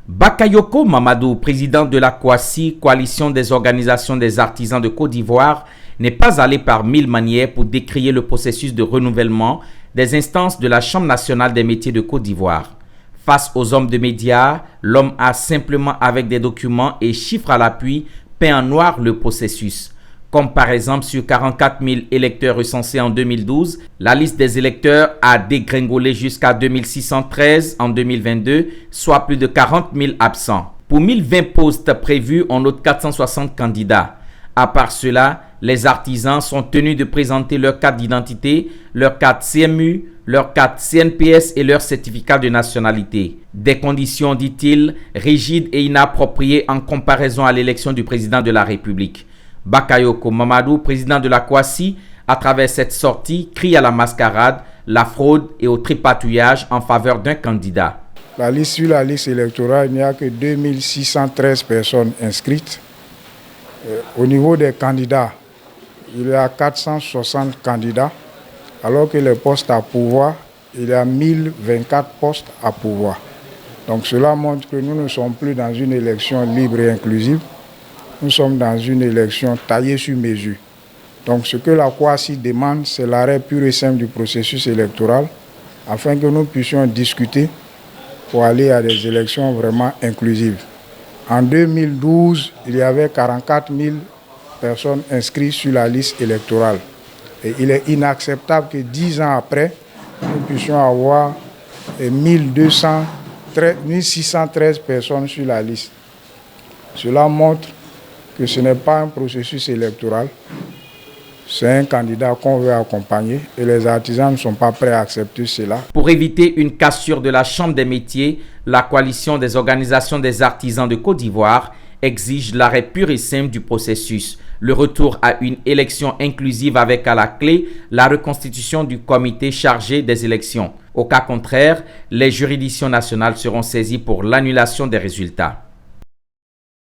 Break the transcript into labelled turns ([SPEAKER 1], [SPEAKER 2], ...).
[SPEAKER 1] Bakayoko Mamadou, président de la COACI, Coalition des organisations des artisans de Côte d'Ivoire, n'est pas allé par mille manières pour décrier le processus de renouvellement des instances de la Chambre nationale des métiers de Côte d'Ivoire. Face aux hommes de médias, l'homme a simplement, avec des documents et chiffres à l'appui, peint en noir le processus. Comme par exemple sur 44 000 électeurs recensés en 2012, la liste des électeurs a dégringolé jusqu'à 2613 en 2022, soit plus de 40 000 absents. Pour 1020 postes prévus, on note 460 candidats. À part cela, les artisans sont tenus de présenter leur carte d'identité, leur carte CMU, leur carte CNPS et leur certificat de nationalité. Des conditions, dit-il, rigides et inappropriées en comparaison à l'élection du président de la République. Bakayoko Mamadou, président de la COACI, à travers cette sortie, crie à la mascarade, la fraude et au tripatouillage en faveur d'un candidat.
[SPEAKER 2] Sur la liste électorale, il n'y a que 2613 personnes inscrites. Au niveau des candidats, il y a 460 candidats, alors que les postes à pouvoir, il y a 1024 postes à pouvoir. Donc cela montre que nous ne sommes plus dans une élection libre et inclusive. Nous sommes dans une élection taillée sur mesure. Donc ce que la COACI demande, c'est l'arrêt pur et simple du processus électoral afin que nous puissions discuter pour aller à des élections vraiment inclusives. En 2012, il y avait 44 000 personnes inscrites sur la liste électorale. Et il est inacceptable que 10 ans après, nous puissions avoir 1613 personnes sur la liste. Cela montre que ce n'est pas un processus électoral, c'est un candidat qu'on veut accompagner et les artisans ne sont pas prêts à accepter cela.
[SPEAKER 1] Pour éviter une cassure de la Chambre des métiers, la coalition des organisations des artisans de Côte d'Ivoire exige l'arrêt pur et simple du processus, le retour à une élection inclusive avec à la clé la reconstitution du comité chargé des élections. Au cas contraire, les juridictions nationales seront saisies pour l'annulation des résultats.